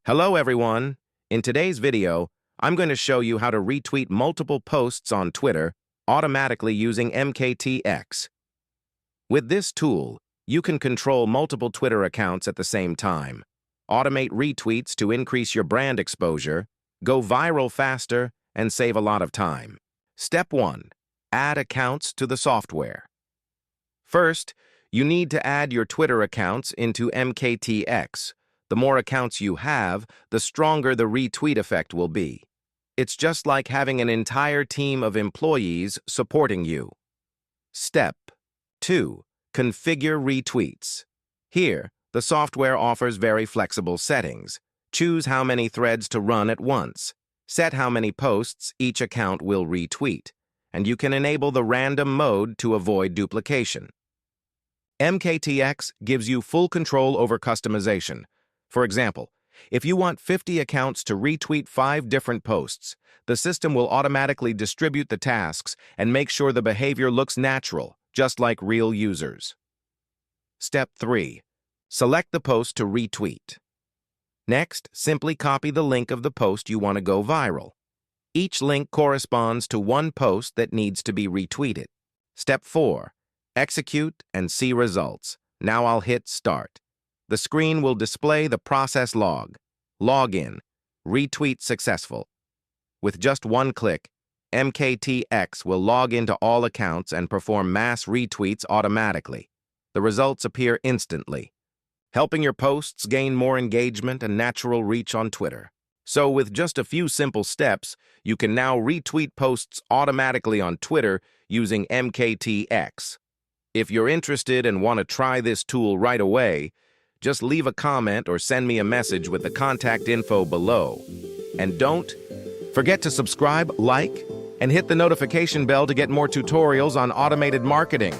Hello everyone! In today's video, I'm going to show you how to retweet multiple posts on Twitter automatically using MKTX. With this tool, you can control multiple Twitter accounts at the same time, automate retweets to increase your brand exposure, go viral faster, and save a lot of time. Step 1. Add accounts to the software. First, you need to add your Twitter accounts into MKTX. The more accounts you have, the stronger the retweet effect will be. It's just like having an entire team of employees supporting you. Step 2. Configure retweets. Here, the software offers very flexible settings. Choose how many threads to run at once. Set how many posts each account will retweet, and you can enable the random mode to avoid duplication. MKTX gives you full control over customization. For example, if you want 50 accounts to retweet 5 different posts, the system will automatically distribute the tasks and make sure the behavior looks natural, just like real users. Step 3. Select the post to retweet. Next, simply copy the link of the post you want to go viral. Each link corresponds to one post that needs to be retweeted. Step 4. Execute and see results. Now I'll hit Start. The screen will display the process log. Login. Retweet successful. With just one click, MKTX will log into all accounts and perform mass retweets automatically. The results appear instantly, helping your posts gain more engagement and natural reach on Twitter. So with just a few simple steps, you can now retweet posts automatically on Twitter using MKTX. If you're interested and want to try this tool right away, just leave a comment or send me a message with the contact info below. And don't forget to subscribe, like, and hit the notification bell to get more tutorials on automated marketing.